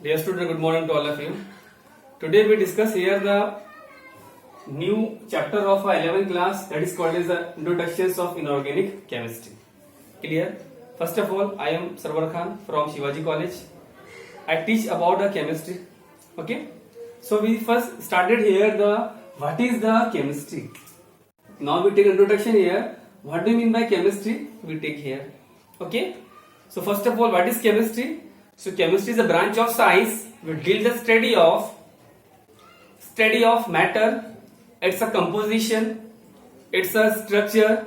Dear student, good morning to all of you. Today we discuss here the new chapter of our 11th class, that is called as the Introductions of Inorganic Chemistry. Clear? First of all, I am Sarwar Khan from Shivaji College. I teach about the chemistry. Okay? So we first started here the what is the chemistry. Now we take introduction here. What do you mean by chemistry? We take here. Okay? So first of all, what is chemistry? So chemistry is a branch of science which deals the study of matter, its a composition, its a structure,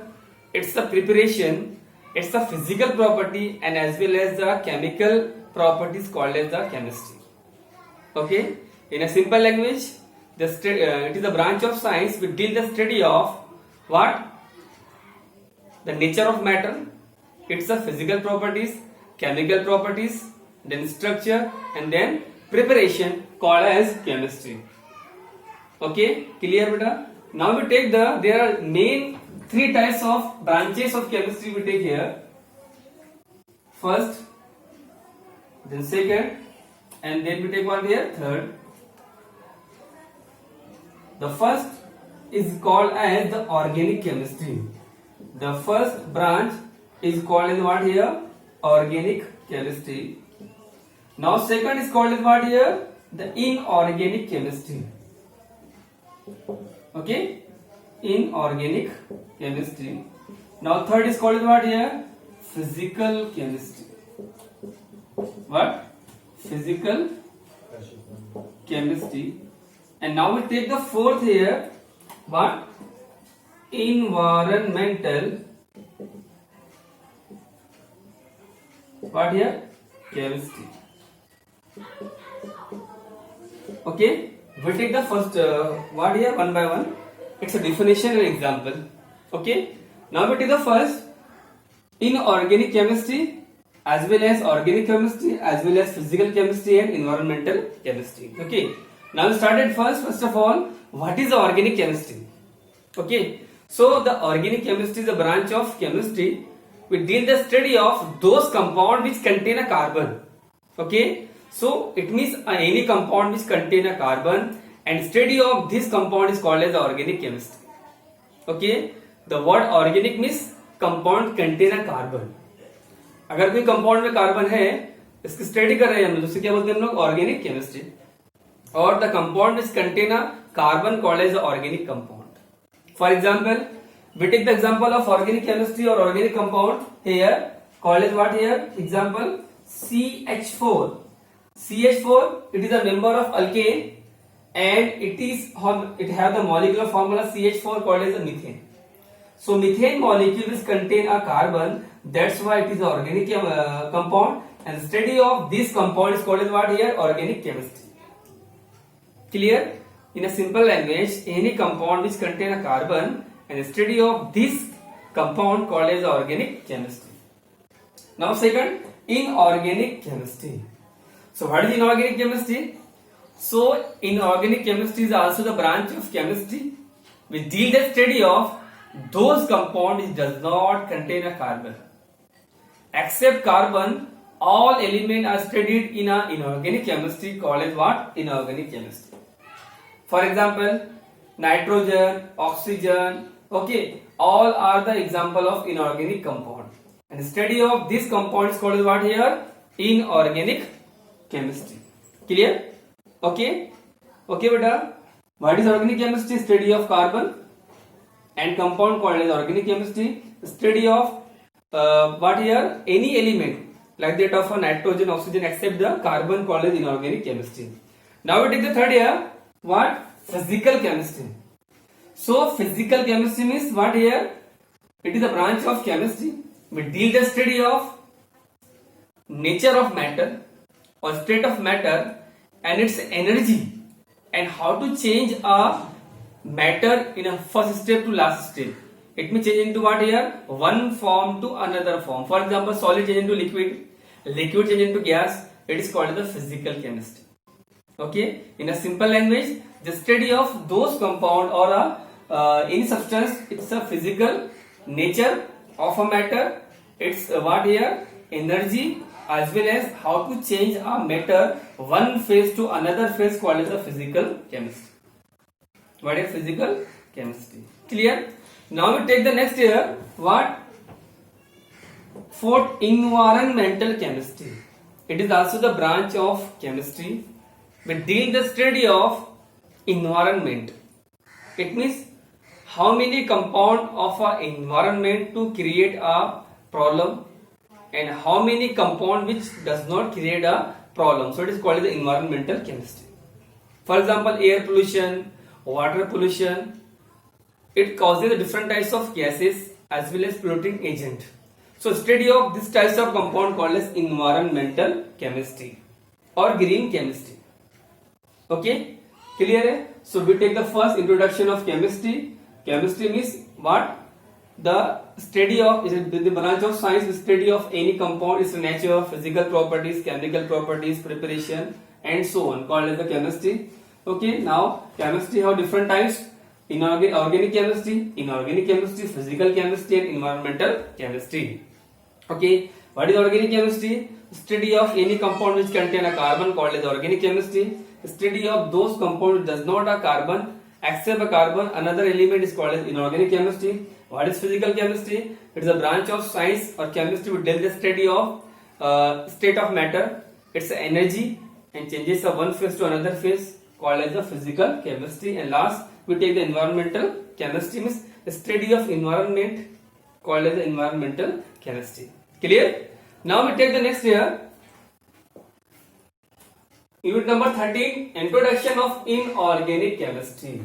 its a preparation, its a physical property, and as well as the chemical properties called as the chemistry. Okay, in a simple language, it is a branch of science which deals the study of what? The nature of matter, its a physical properties, chemical properties, then structure, and then preparation called as chemistry. Okay, clear beta? Now we take there are main three types of branches of chemistry we take here. First, then second, and then we take one here, third. The first is called as the organic chemistry. The first branch is called as what here? Organic chemistry. Now second is called as what here? The inorganic chemistry. Okay? Inorganic chemistry. Now third is called as what here? Physical chemistry. What? Physical chemistry. And now we take the fourth here. What? Environmental. What here? Chemistry. Okay, we take the first what here one by one. It's a definition and example. Okay, now we take the first inorganic chemistry as well as organic chemistry as well as physical chemistry and environmental chemistry. Okay, now we started first of all, what is the organic chemistry? Okay, so the organic chemistry is a branch of chemistry which deals the study of those compounds which contain a carbon. Okay, so it means any compound which contain a carbon, and study of this compound is called as organic chemistry. Okay, the word organic means compound contain a carbon. अगर कोई compound में carbon है, इसकी study कर रहे हैं हम लोग, उसे क्या बोलते हैं हम लोग? Organic chemistry. और the compound which contain a carbon called as organic compound. For example, we take the example of organic chemistry or organic compound here called as what here? Example CH4. CH4, it is a member of alkane and it have the molecular formula CH4 called as a methane. So methane molecules contain a carbon, that's why it is an organic compound, and the study of this compound is called as what here? Organic chemistry. Clear? In a simple language, any compound which contain a carbon and the study of this compound called as organic chemistry. Now second, inorganic chemistry. So what is inorganic chemistry? So inorganic chemistry is also the branch of chemistry which deals the study of those compounds which does not contain a carbon. Except carbon, all elements are studied in a inorganic chemistry called as what? Inorganic chemistry. For example, nitrogen, oxygen, okay, all are the example of inorganic compound. And the study of this compound is called as what here? Inorganic chemistry. Clear? Okay? Okay, beta. What is organic chemistry? Study of carbon and compound called as organic chemistry. Study of what here? Any element like that of a nitrogen, oxygen except the carbon called as inorganic chemistry. Now we take the third here. What? Physical chemistry. So physical chemistry means what here? It is a branch of chemistry which deals the study of nature of matter or state of matter and its energy and how to change a matter in a first step to last step. It may change into what here? One form to another form. For example, solid change into liquid, liquid change into gas. It is called the physical chemistry. Okay, in a simple language, the study of those compound or any substance, it's a physical nature of a matter, its what here? Energy as well as how to change a matter one phase to another phase called as the physical chemistry. What is physical chemistry? Clear? Now we take the next here. What? Fourth, environmental chemistry. It is also the branch of chemistry. We deal the study of environment. It means how many compound of an environment to create a problem and how many compound which does not create a problem. So it is called the environmental chemistry. For example, air pollution, water pollution, it causes different types of gases as well as polluting agent. So study of this types of compound called as environmental chemistry or green chemistry. Okay, clear है? So we take the first introduction of chemistry. Chemistry means what? The study of, is the branch of science, the study of any compound, its nature, physical properties, chemical properties, preparation, and so on, called as the chemistry. Okay, now chemistry have different types: organic chemistry, inorganic chemistry, physical chemistry, and environmental chemistry. Okay, what is organic chemistry? Study of any compound which contain a carbon, called as organic chemistry. Study of those compound which does not have carbon, except a carbon, another element, is called as inorganic chemistry. What is physical chemistry? It is a branch of science or chemistry which deals the study of state of matter, its energy, and changes of one phase to another phase, called as the physical chemistry. And last, we take the environmental chemistry, means the study of environment, called as the environmental chemistry. Clear? Now we take the next here. Unit number 13, introduction of inorganic chemistry.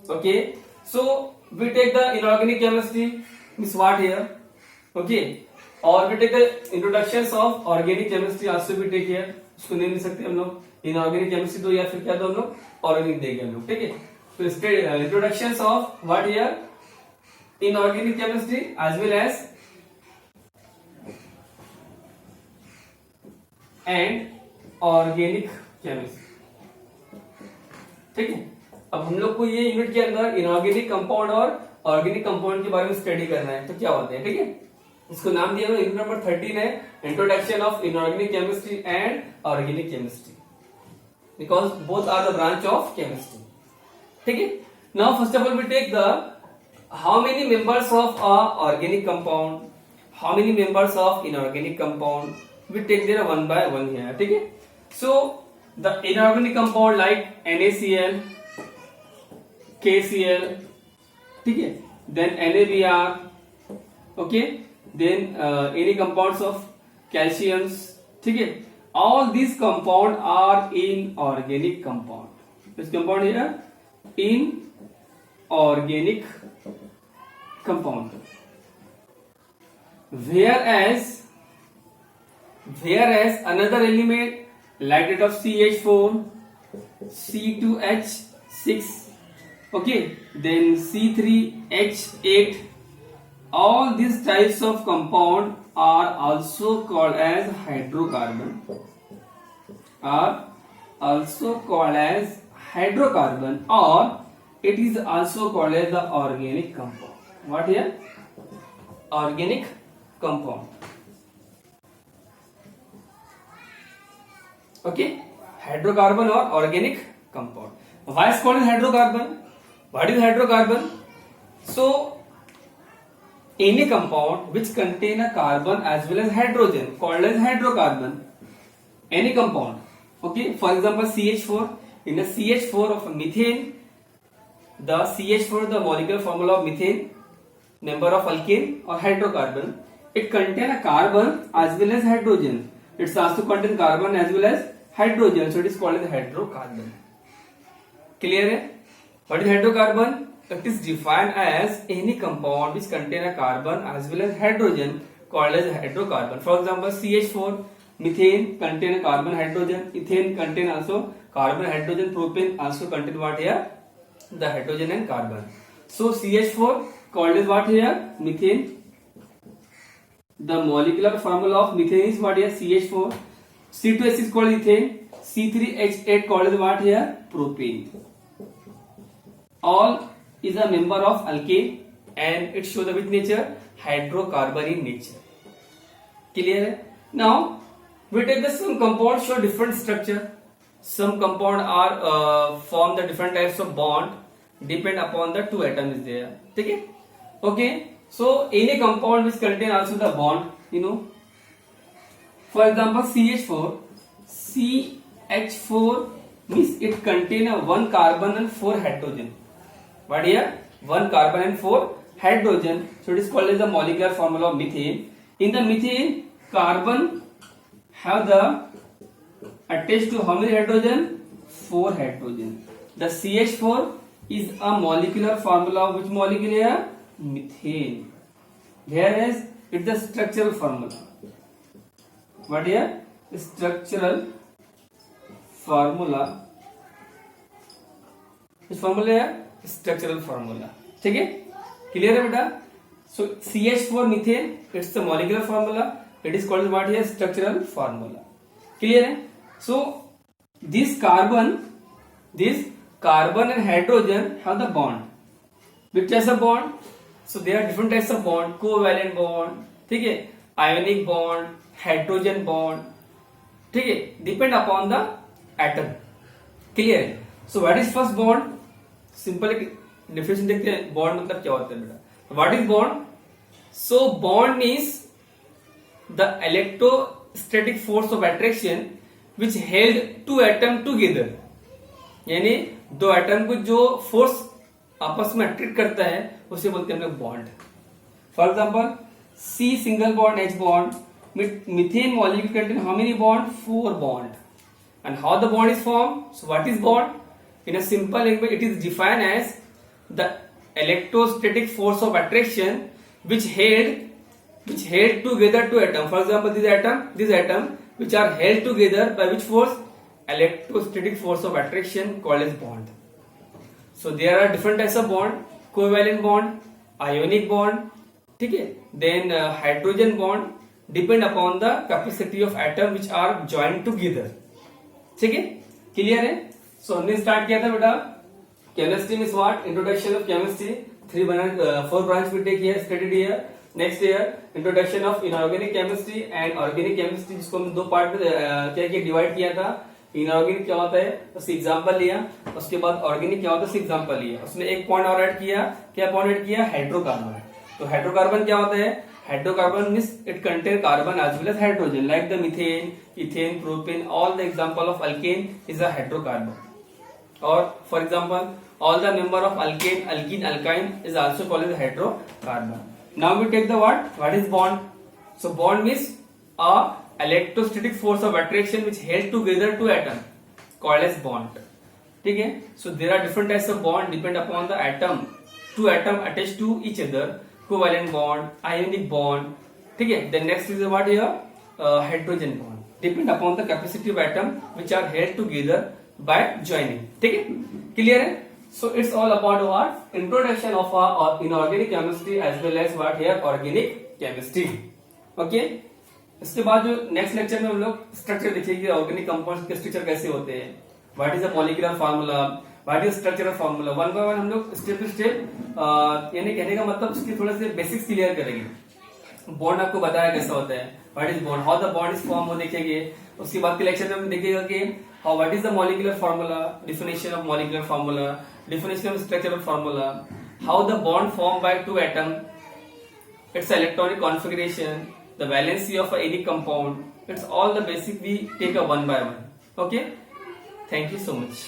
Okay, so we take the inorganic chemistry, means what here? Okay, और we take the introductions of organic chemistry also we take here. उसको नहीं ले सकते हम लोग inorganic chemistry दो या फिर क्या दो हम लोग organic देंगे हम लोग, ठीक है? तो introductions of what here? Inorganic chemistry as well as and organic chemistry. ठीक है, अब हम लोग को ये यूनिट के अंदर इनऑर्गेनिक कंपाउंड और ऑर्गेनिक कंपाउंड के बारे में स्टडी करना है, तो क्या होते हैं, ठीक है? इसको नाम दिया यूनिट नंबर 13 है introduction of inorganic chemistry and organic chemistry, because both are the branch of chemistry. ठीक है, now first of all we take the how many members of a organic compound, how many members of inorganic compound, we take there one by one here. ठीक है, so the inorganic compound like NaCl, KCl, ठीक है, then NaBr, okay, then any compounds of calciums, ठीक है, all these compound are inorganic compound. This compound here inorganic compound, whereas another element like that of CH4, C2H6, okay, then C3H8, all these types of compound are also called as hydrocarbon, or it is also called as the organic compound. What here? Organic compound. Okay, hydrocarbon or organic compound. Why is called as hydrocarbon? What is hydrocarbon? So any compound which contain a carbon as well as hydrogen called as hydrocarbon. Any compound. Okay, for example CH4. In a CH4 of methane, the CH4, the molecular formula of methane, member of alkane or hydrocarbon, it contain a carbon as well as hydrogen. It's also contain carbon as well as hydrogen, so it is called as hydrocarbon. Clear है? What is hydrocarbon? It is defined as any compound which contain a carbon as well as hydrogen called as hydrocarbon. For example, CH4, methane contain a carbon, hydrogen, ethane contain also carbon, hydrogen, propane also contain what here? The hydrogen and carbon. So CH4 called as what here? Methane. The molecular formula of methane is what here? CH4. C2H is called ethane. C3H8 called as what here? Propane. All is a member of alkane and it shows the which nature? Hydrocarbon in nature. Clear? Now We take the some compounds show different structure. Some compound are form the different types of bond depend upon the two atoms is there. Okay? Okay. So any compound which contain also the bond, you know. For example, CH4. CH4 means it contain a 1 carbon and 4 hydrogen. What here? 1 carbon and 4 hydrogen. So it is called as the molecular formula of methane. In the methane, carbon have the attached to how many hydrogen? 4 hydrogen. The CH4 is a molecular formula of which molecule here? Methane. Whereas it's the structural formula. What here? Structural formula. Which formula है? Structural formula. ठीक है? Clear है बेटा? So CH4 methane, it's the molecular formula. It is called what here? Structural formula. Clear है? So this carbon and hydrogen have the bond. Which types of bond? So there are different types of bond. Covalent bond, ठीक है? Ionic bond, hydrogen bond, ठीक है? Depend upon the atom. Clear है? So what is first bond? Simple definition देखते हैं. Bond मतलब क्या होता है बेटा? What is bond? So bond is the electrostatic force of attraction which held two atom together. यानी दो एटम को जो फोर्स आपस में अट्रैक्ट करता है उसे बोलते हैं हम लोग bond. For example C single bond H bond. Methane molecule contain how many bond? 4 bond. And how the bond is formed? So what is bond? In a simple language, it is defined as the electrostatic force of attraction which held together two atoms. For example, this atom which are held together by which force? Electrostatic force of attraction called as bond. So there are different types of bond: covalent bond, ionic bond, ठीक है? Then hydrogen bond depend upon the capacity of atom which are joined together. ठीक है? Clear है? So हमने start किया था बेटा chemistry में smart introduction of chemistry 4 branch we take here, studied here. Next year introduction of inorganic chemistry and organic chemistry, जिसको हम 2 पार्ट में क्या डिवाइड किया था. इनऑर्गेनिक क्या होता है उससे एग्जांपल लिया, उसके बाद ऑर्गेनिक क्या होता है उससे एग्जांपल लिया. उसमें एक पॉइंट और ऐड किया. क्या पॉइंट ऐड किया? हाइड्रोकार्बन. तो हाइड्रोकार्बन क्या होता है? Hydrocarbon means it contain carbon as well as hydrogen like the methane, ethane, propane. All the example of alkane is a hydrocarbon. और for example all the member of alkane, alkene, alkyne is also called as hydrocarbon. Now we take the what? What is bond? So bond means a electrostatic force of attraction which held together two atom called as bond. ठीक है? So there are different types of bond depend upon the atom. Two atom attached to each other. Covalent bond, ionic bond. ठीक है? Then next is what here? Hydrogen bond. Depend upon the capacity of atom which are held together by joining. ठीक है? Clear है? So it's all about what? Introduction of inorganic chemistry as well as what here? Organic chemistry. Okay? इसके बाद जो next lecture में हम लोग structure देखेंगे ऑर्गेनिक कंपाउंड्स के स्ट्रक्चर कैसे होते हैं. What is the molecular formula, what is structural formula. 1 by 1 हम लोग स्टेप टू स्टेप यानी कहने का मतलब उसके थोड़े से बेसिक्स क्लियर करेंगे. बॉन्ड आपको बताया कैसा होता है, what is bond, how the bond is form वो देखेंगे. उसके बाद के लेक्चर में हम देखेगा कि how what is the molecular formula, definition of molecular formula, definition of structural formula, how the bond formed by two atom, its electronic configuration, the valency of any compound. It's all the basic we take a 1 by 1. Okay, thank you so much.